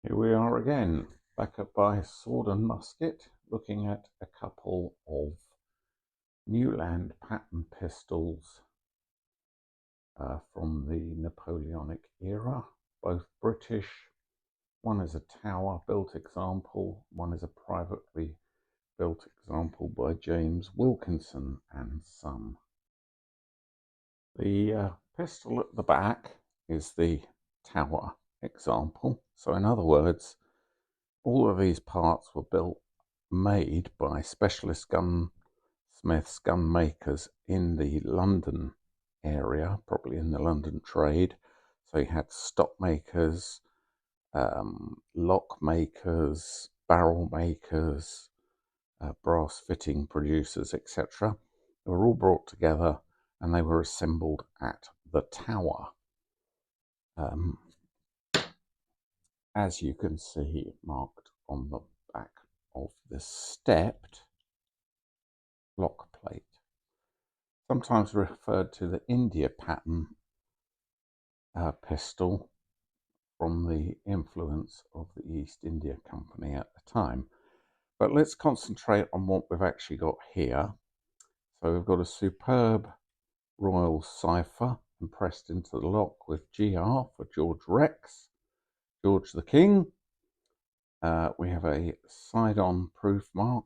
Here we are again, back up by Sword and Musket, looking at a couple of Newland pattern pistols from the Napoleonic era, both British. One is a tower built example, one is a privately built example by James Wilkinson and Son. The pistol at the back is the tower example. So in other words, all of these parts were made by specialist gunsmiths, gun makers in the London area, probably in the London trade. So you had stock makers, lock makers, barrel makers, brass fitting producers, etc. They were all brought together and they were assembled at the tower. As you can see marked on the back of the stepped lock plate, sometimes referred to the India pattern pistol from the influence of the East India Company at the time. But let's concentrate on what we've actually got here. So we've got a superb royal cipher impressed into the lock with GR for George Rex, George the King. We have a side-on proof mark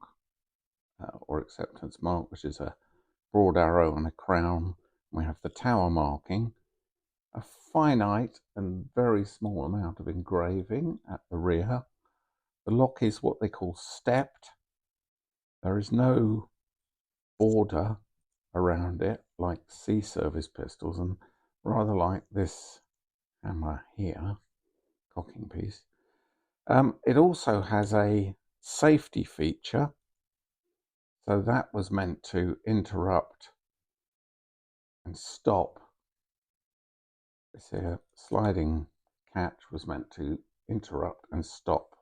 or acceptance mark, which is a broad arrow and a crown. We have the tower marking, a finite and very small amount of engraving at the rear. The lock is what they call stepped. There is no border around it like sea service pistols, and rather like this hammer here, cocking piece. It also has a safety feature, so that was meant to interrupt and stop. This here sliding catch was meant to interrupt and stop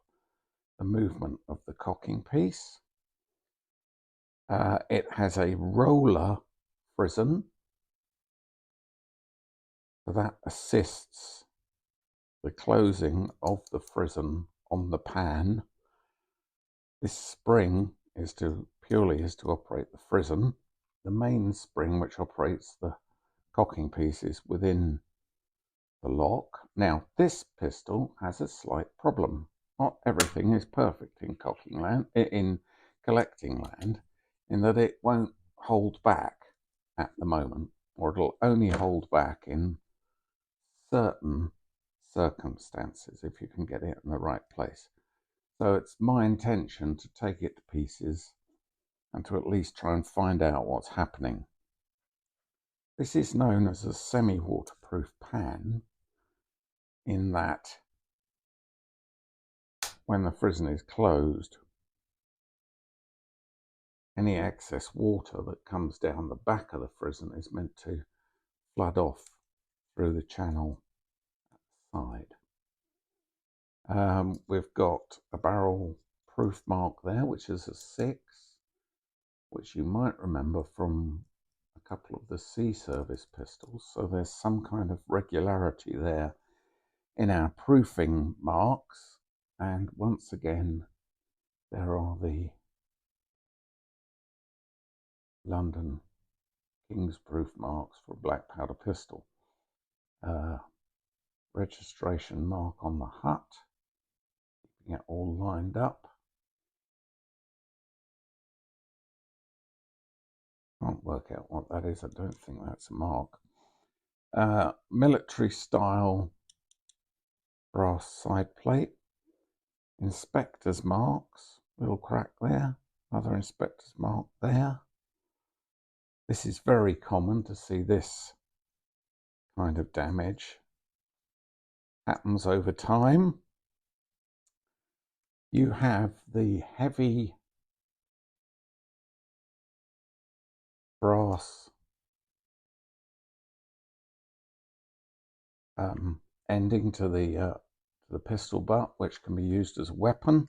the movement of the cocking piece. It has a roller frizzen, so that assists the closing of the frizzen on the pan. This spring is purely to operate the frizzen. The main spring, which operates the cocking piece, is within the lock. Now, this pistol has a slight problem. Not everything is perfect in collecting land, in that it won't hold back at the moment, or it'll only hold back in certain circumstances if you can get it in the right place. So it's my intention to take it to pieces and to at least try and find out what's happening. This is known as a semi-waterproof pan, in that when the frizzen is closed, any excess water that comes down the back of the frizzen is meant to flood off through the channel side. We've got a barrel proof mark there, which is a 6, which you might remember from a couple of the sea service pistols. So there's some kind of regularity there in our proofing marks. And once again, there are the London King's proof marks for a black powder pistol. Registration mark on the hut, keeping it all lined up. Can't work out what that is. I don't think that's a mark. Military style brass side plate. Inspector's marks, little crack there, another inspector's mark there. This is very common to see this kind of damage. Happens over time. You have the heavy brass ending to the pistol butt, which can be used as a weapon.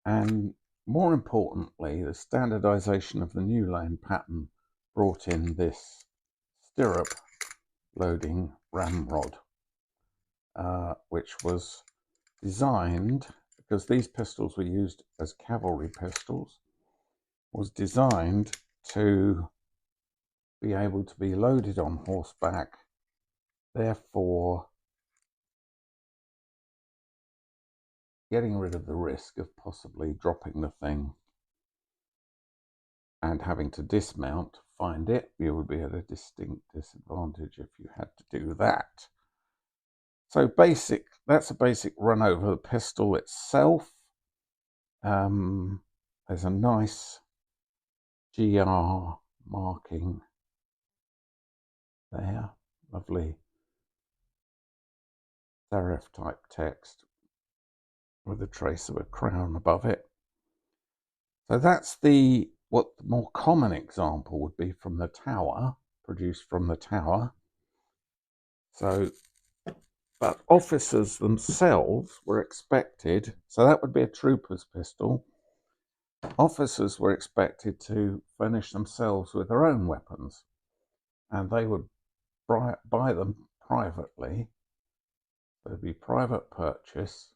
And more importantly, the standardization of the Newland pattern brought in this stirrup loading ramrod, which was designed, because these pistols were used as cavalry pistols, was designed to be able to be loaded on horseback, therefore getting rid of the risk of possibly dropping the thing and having to dismount, find it. You would be at a distinct disadvantage if you had to do that. So that's a basic run over the pistol itself. There's a nice GR marking there, lovely serif type text with a trace of a crown above it. So that's what the more common example would be from the Tower, produced from the Tower. So, but officers themselves were expected, so that would be a trooper's pistol. Officers were expected to furnish themselves with their own weapons, and they would buy them privately. There'd be private purchase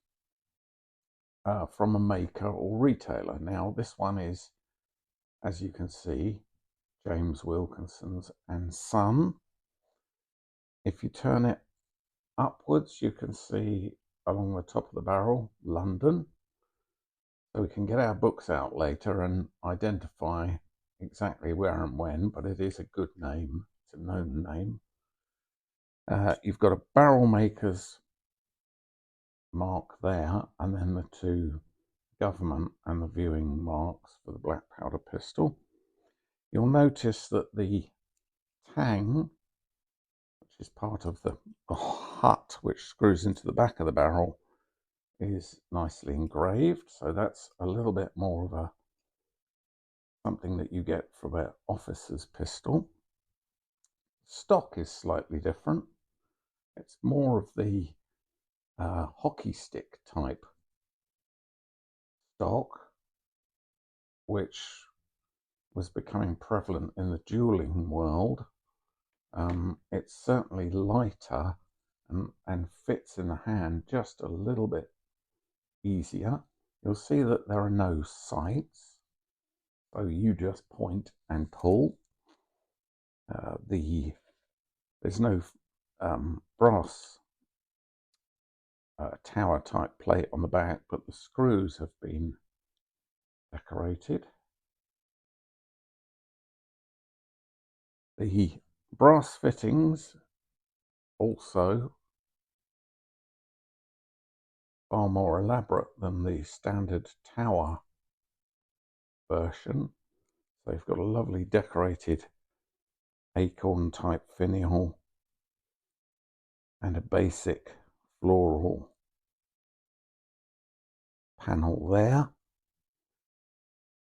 from a maker or retailer. Now, this one is, as you can see, James Wilkinson's and Son. If you turn it upwards, you can see along the top of the barrel, London. So we can get our books out later and identify exactly where and when, but it is a good name. It's a known name. You've got a barrel maker's mark there, and then the two government and the viewing marks for the black powder pistol. You'll notice that the tang, which is part of the hut which screws into the back of the barrel, is nicely engraved. So that's a little bit more of something that you get from an officer's pistol. Stock is slightly different. It's more of the hockey stick type stock, which was becoming prevalent in the dueling world. It's certainly lighter and fits in the hand just a little bit easier. You'll see that there are no sights, so you just point and pull. There's no brass tower type plate on the back, but the screws have been decorated. The brass fittings also far more elaborate than the standard Tower version. So you've got a lovely decorated acorn type finial and a basic floral panel there.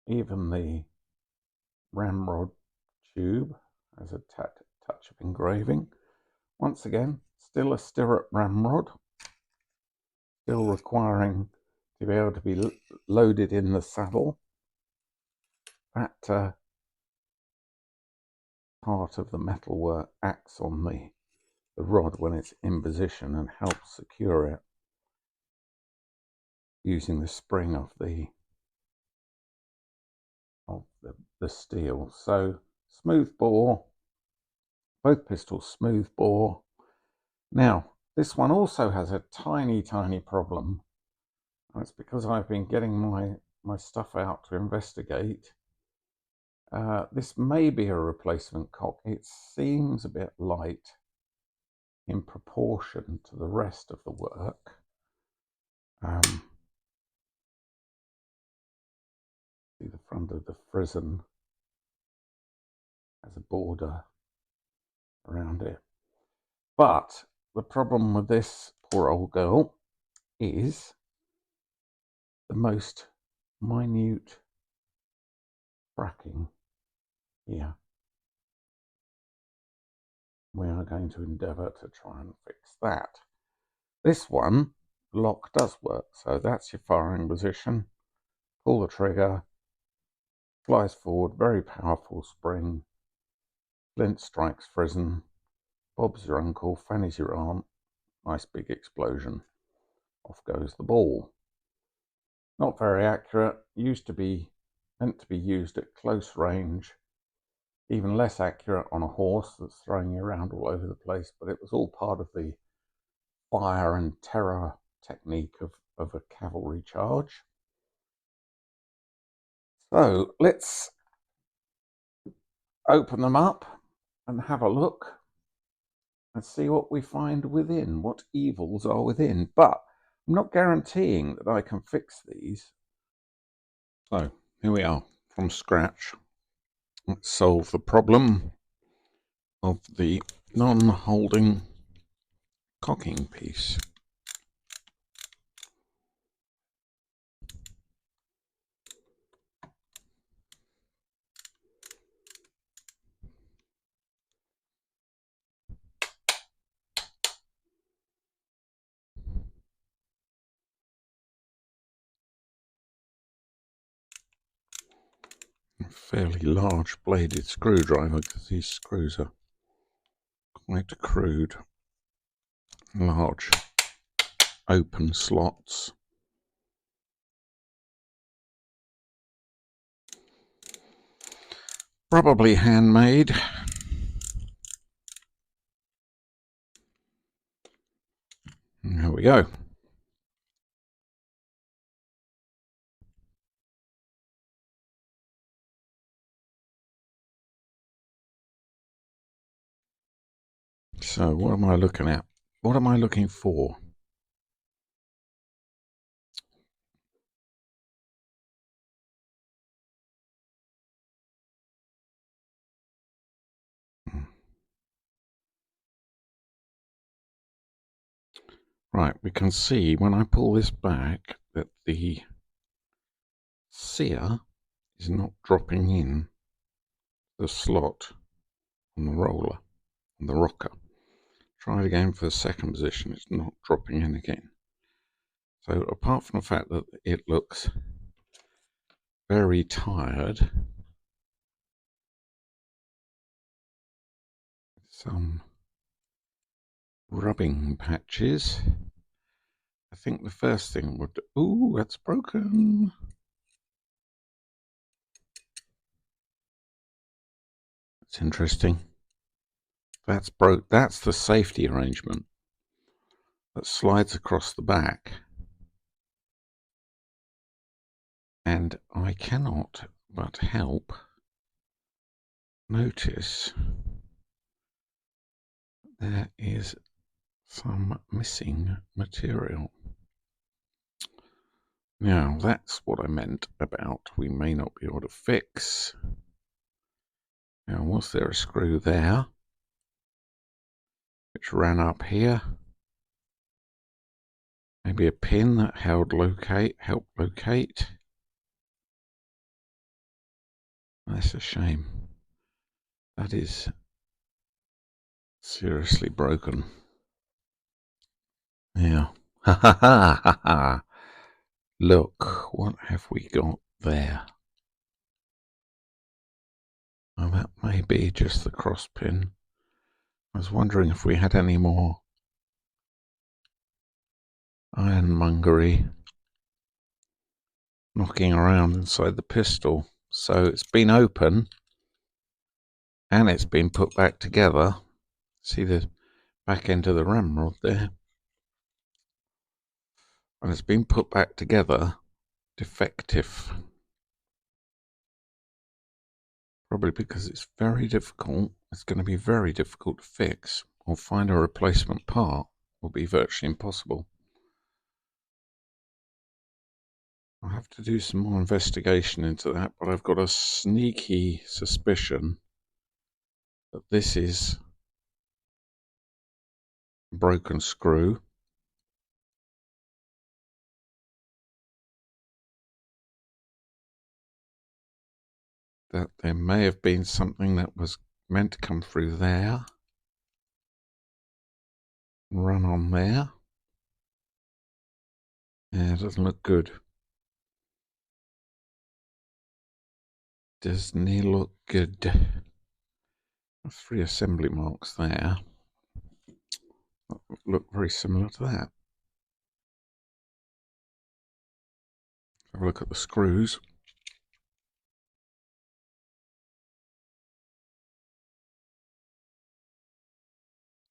Even the ramrod tube has a touch of engraving. Once again, still a stirrup ramrod, still requiring to be able to be loaded in the saddle. That part of the metalwork acts on the rod when it's in position and helps secure it using the spring of the steel. So smooth bore, both pistols smooth bore. Now this one also has a tiny problem. That's because I've been getting my stuff out to investigate. This may be a replacement cock. It seems a bit light in proportion to the rest of the work. See the front of the frizzen has a border around it. But the problem with this poor old girl is the most minute cracking here. We are going to endeavour to try and fix that. This one, lock does work, so that's your firing position. Pull the trigger, flies forward, very powerful spring. Flint strikes frizzen. Bob's your uncle, Fanny's your aunt. Nice big explosion. off goes the ball. Not very accurate, meant to be used at close range, even less accurate on a horse that's throwing you around all over the place, but it was all part of the fire and terror technique of a cavalry charge. So let's open them up and have a look and see what we find within, what evils are within. But I'm not guaranteeing that I can fix these. So here we are from scratch. Let's solve the problem of the non-holding cocking piece. A fairly large bladed screwdriver because these screws are quite crude. Large open slots. Probably handmade. There we go. So what am I looking at? What am I looking for? Right, we can see when I pull this back that the sear is not dropping in the slot on the roller, on the rocker. Try it again for the second position, it's not dropping in again. So apart from the fact that it looks very tired, some rubbing patches, I think the first thing would... Ooh, that's broken! That's interesting. That's broke. That's the safety arrangement that slides across the back. And I cannot but help notice there is some missing material. Now, that's what I meant about we may not be able to fix. Now, was there a screw there which ran up here? Maybe a pin that helped locate. That's a shame. That is seriously broken. Yeah. Ha ha ha ha ha. Look, what have we got there? Oh, that may be just the cross pin. I was wondering if we had any more ironmongery knocking around inside the pistol. So it's been open and it's been put back together. See the back end of the ramrod there? And it's been put back together defective. Probably because it's very difficult. It's going to be very difficult to fix, or find a replacement part will be virtually impossible. I'll have to do some more investigation into that, but I've got a sneaky suspicion that this is a broken screw. That there may have been something that was meant to come through there, run on there. Yeah, it doesn't look good. Doesn't look good. 3 assembly marks there. Look very similar to that. Have a look at the screws.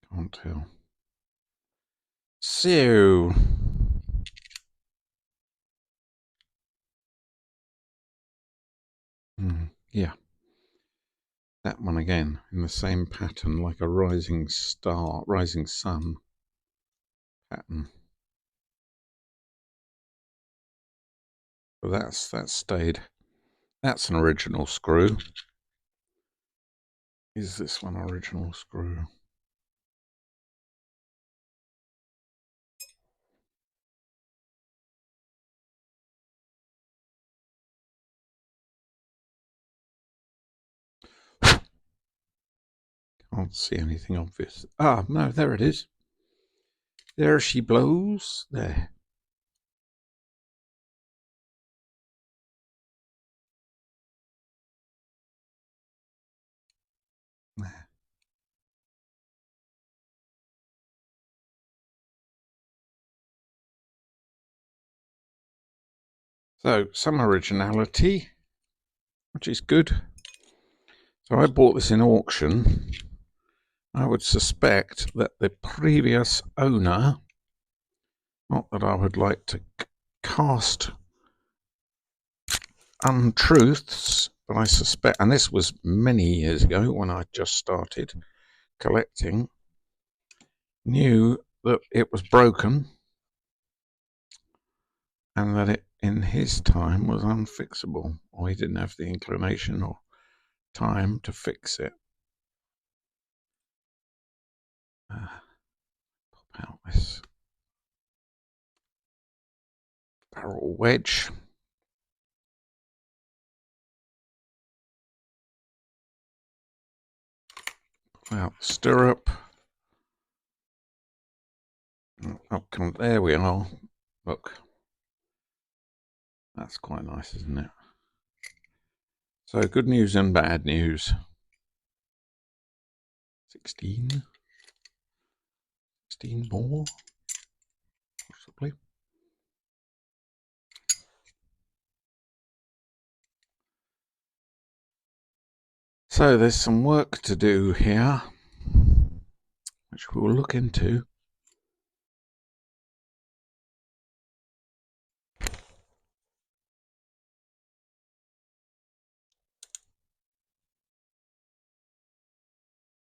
Can't tell. So, yeah, that one again in the same pattern, like a rising star, rising sun pattern. So that's stayed. That's an original screw. Is this one original screw? Can't see anything obvious. Ah, no, there it is. There she blows. There. There. So, some originality, which is good. So I bought this in auction. I would suspect that the previous owner, not that I would like to cast untruths, but I suspect, and this was many years ago when I just started collecting, knew that it was broken and that it in his time was unfixable, or he didn't have the inclination or time to fix it. Pop out this barrel wedge. Pull out the stirrup. Up come, there we are. Look, that's quite nice, isn't it? So good news and bad news. 16 more, possibly. So there's some work to do here, which we'll look into.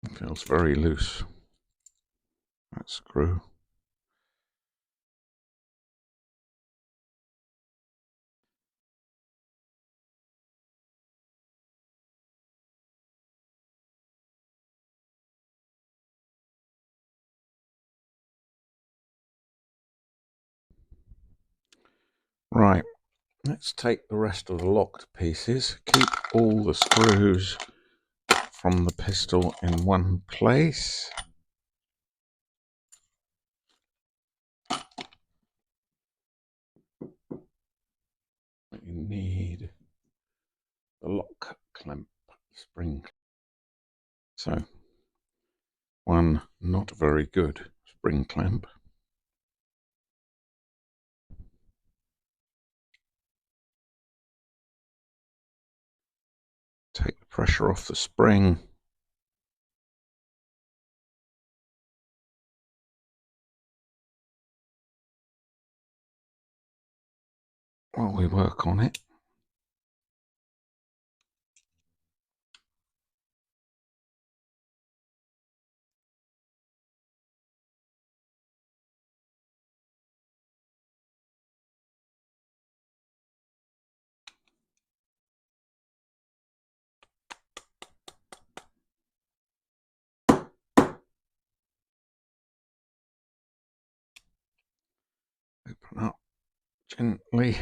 It feels very loose, that screw. Right, let's take the rest of the locked pieces, keep all the screws from the pistol in one place. You need the lock clamp spring. So, one not very good spring clamp. Take the pressure off the spring. While we work on it. Open up gently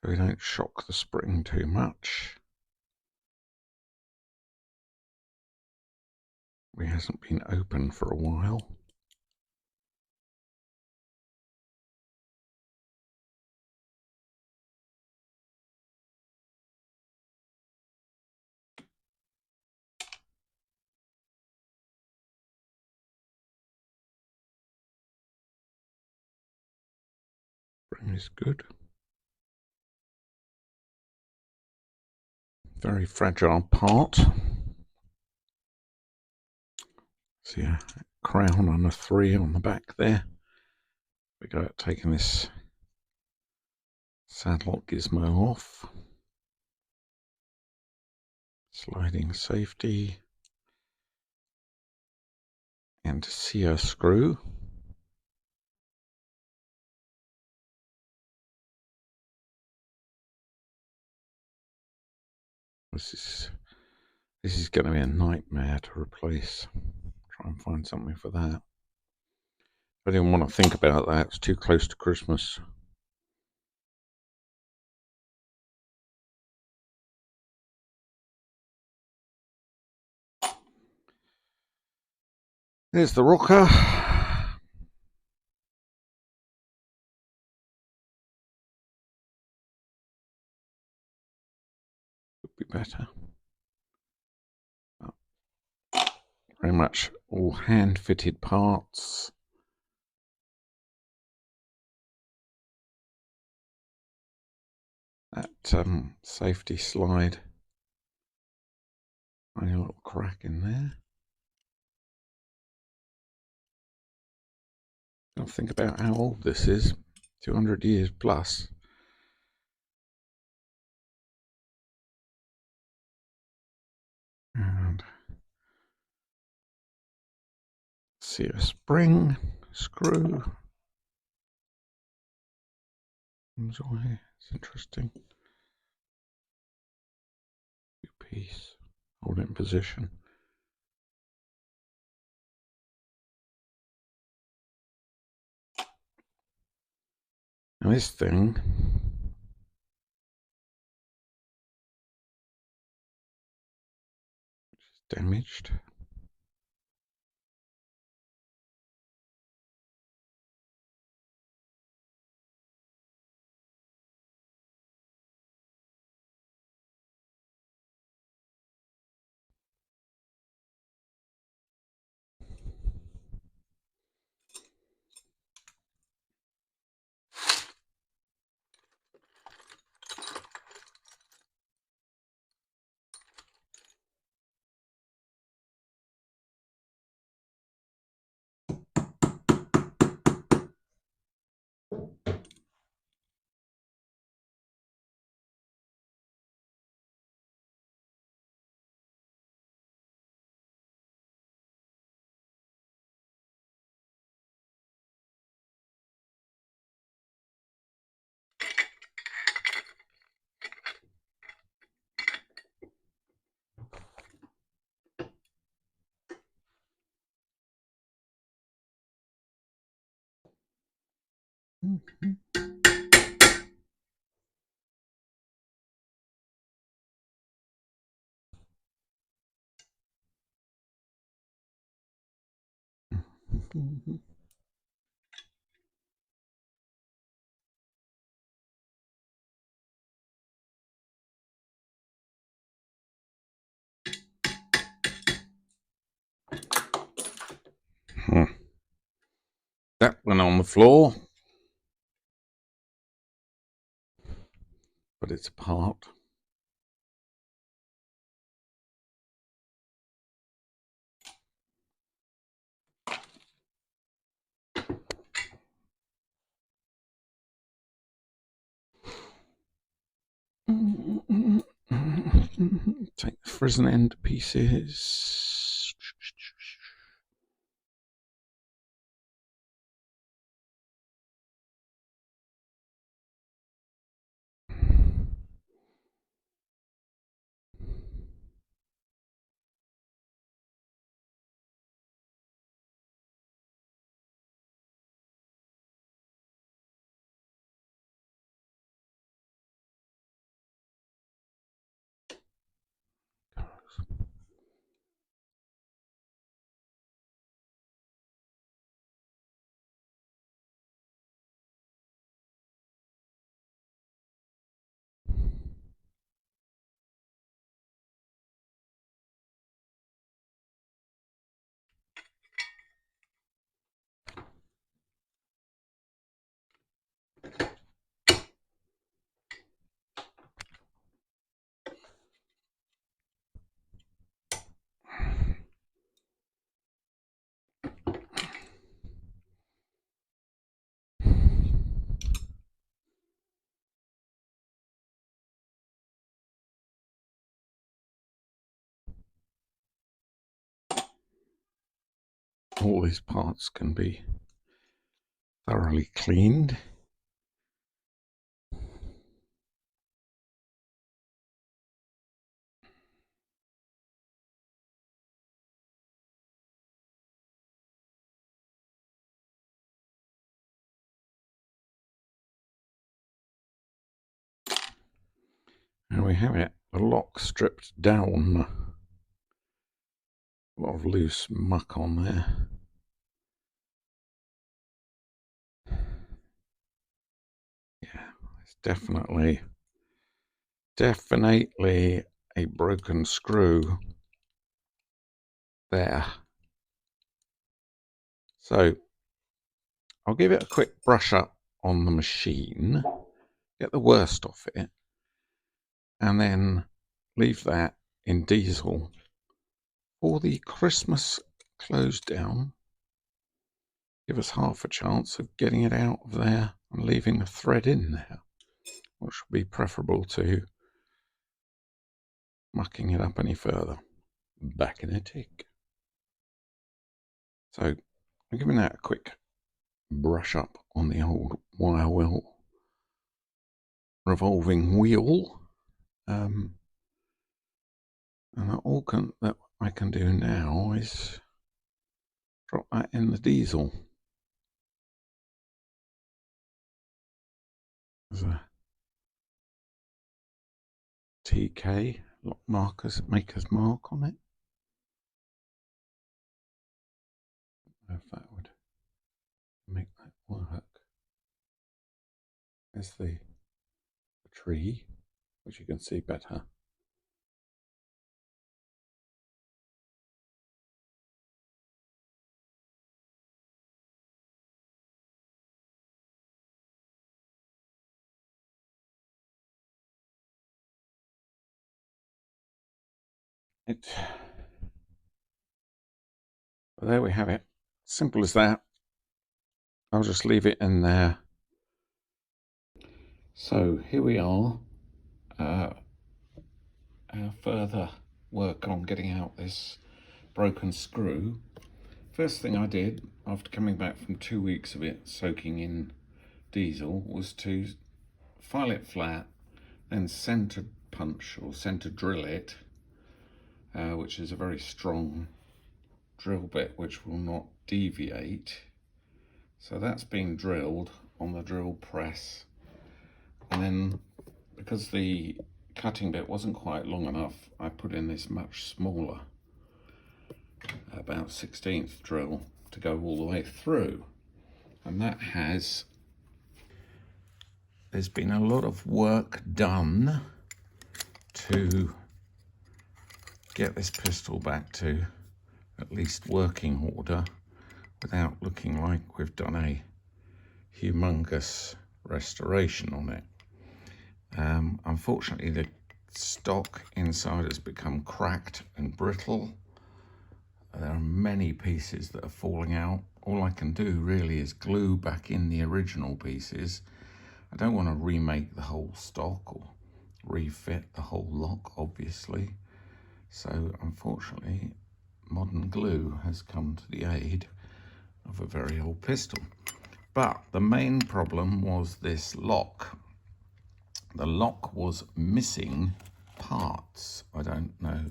so we don't shock the spring too much. It hasn't been open for a while. Spring is good. Very fragile part. See a crown and a 3 on the back there. We go at taking this saddle gizmo off. Sliding safety. And SEER screw. This is going to be a nightmare to replace. Try and find something for that. I didn't want to think about that. It's too close to Christmas. There's the rocker. Could be better. Very much all hand-fitted parts. That safety slide. Tiny little crack in there. I'll think about how old this is. 200 years plus. And see a spring, screw. Enjoy. It's interesting. Piece. Hold it in position. Now this thing is damaged. That went on the floor, but it's apart. Take the frozen end pieces. all these parts can be thoroughly cleaned. And we have it, the lock stripped down. A lot of loose muck on there. Yeah, it's definitely a broken screw there. So I'll give it a quick brush up on the machine, get the worst off it, and then leave that in diesel for the Christmas close down. Give us half a chance of getting it out of there and leaving the thread in there, which would be preferable to mucking it up any further. Back in a tick. So I'm giving that a quick brush up on the old wire wheel revolving wheel. And all that I can do now is drop that in the diesel. There's a TK lock maker's mark on it. I don't know if that would make that work. There's the tree, which you can see better. Well, there we have it. Simple as that. I'll just leave it in there. So here we are. Our further work on getting out this broken screw. First thing I did after coming back from 2 weeks of it soaking in diesel was to file it flat, then center punch or center drill it, which is a very strong drill bit which will not deviate. So that's been drilled on the drill press, and then because the cutting bit wasn't quite long enough, I put in this much smaller, about 16th drill to go all the way through, and there's been a lot of work done to get this pistol back to at least working order without looking like we've done a humongous restoration on it. Unfortunately, the stock inside has become cracked and brittle. There are many pieces that are falling out. All I can do really is glue back in the original pieces. I don't want to remake the whole stock or refit the whole lock, obviously. So unfortunately, modern glue has come to the aid of a very old pistol. But the main problem was this lock. The lock was missing parts. I don't know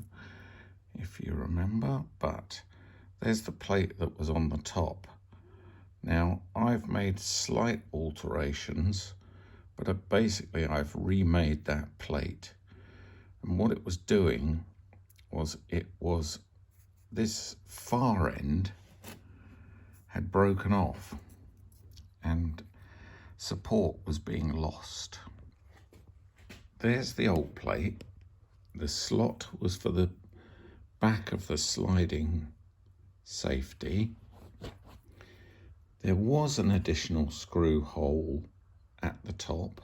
if you remember, but there's the plate that was on the top. Now, I've made slight alterations, but basically I've remade that plate. And what it was doing was this far end had broken off and support was being lost. There's the old plate. The slot was for the back of the sliding safety. There was an additional screw hole at the top,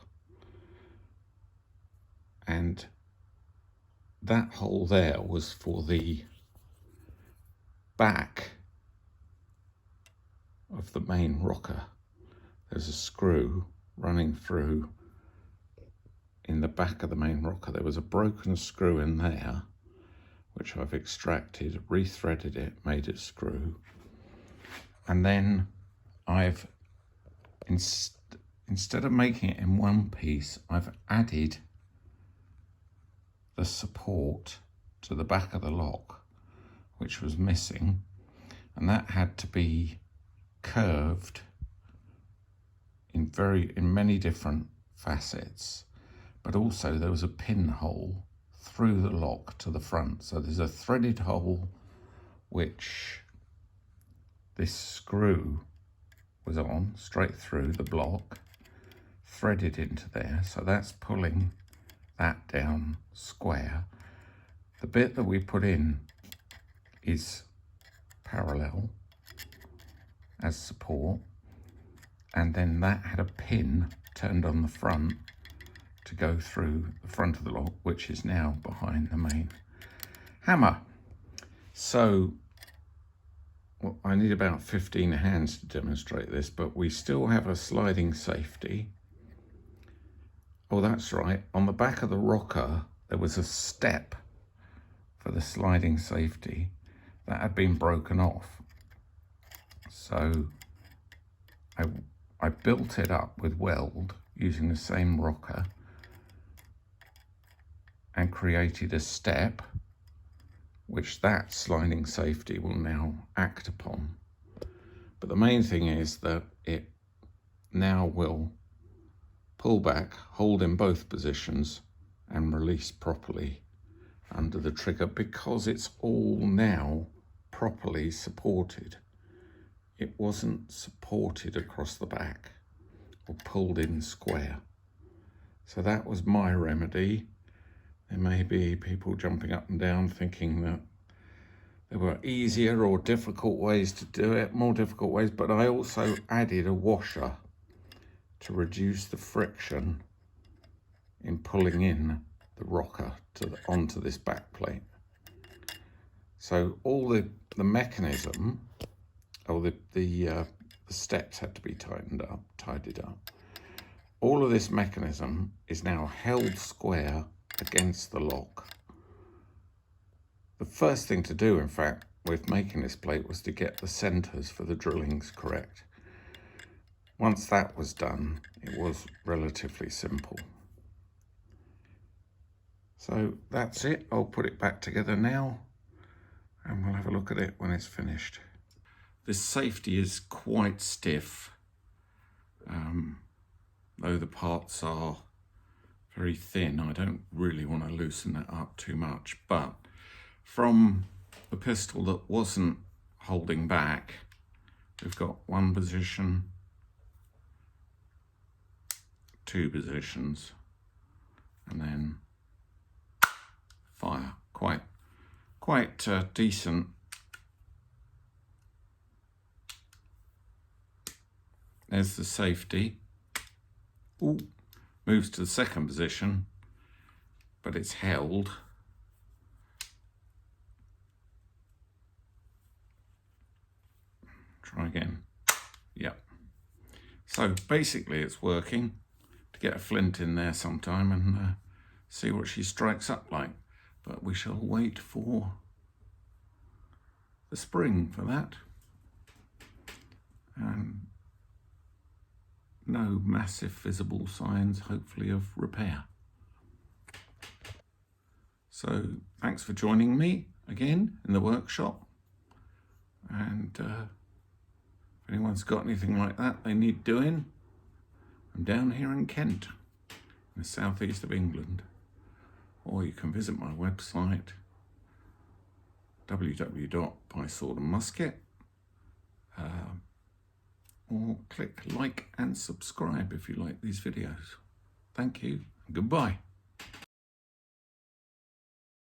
and that hole there was for the back of the main rocker. There's a screw running through in the back of the main rocker. There was a broken screw in there, which I've extracted, rethreaded it, made it screw. And then I've, instead of making it in one piece, I've added the support to the back of the lock, which was missing, and that had to be curved in many different facets, but also there was a pinhole through the lock to the front. So there's a threaded hole which this screw was on straight through the block, threaded into there, so that's pulling that down square. The bit that we put in is parallel as support, and then that had a pin turned on the front to go through the front of the lock, which is now behind the main hammer. So well, I need about 15 hands to demonstrate this, but we still have a sliding safety. Oh, that's right. On the back of the rocker, there was a step for the sliding safety that had been broken off. So I built it up with weld using the same rocker and created a step which that sliding safety will now act upon. But the main thing is that it now will pull back, hold in both positions, and release properly under the trigger, because it's all now properly supported. It wasn't supported across the back or pulled in square. So that was my remedy. There may be people jumping up and down thinking that there were easier or difficult ways to do it, more difficult ways, but I also added a washer to reduce the friction in pulling in the rocker onto this back plate. So all the mechanism, or the steps had to be tidied up. All of this mechanism is now held square against the lock. The first thing to do, in fact, with making this plate was to get the centers for the drillings correct. Once that was done, it was relatively simple. So that's it. I'll put it back together now and we'll have a look at it when it's finished. This safety is quite stiff, though the parts are very thin. I don't really want to loosen that up too much, but from the pistol that wasn't holding back, we've got one position, two positions, and then fire. Quite decent. There's the safety. Ooh, moves to the second position, but it's held. Try again. Yep. So basically it's working. To get a flint in there sometime and see what she strikes up like. But we shall wait for the spring for that. And no massive visible signs, hopefully, of repair. So thanks for joining me again in the workshop. And if anyone's got anything like that they need doing, I'm down here in Kent, in the southeast of England. Or you can visit my website, www.byswordandmusket, or click like and subscribe if you like these videos. Thank you, and goodbye.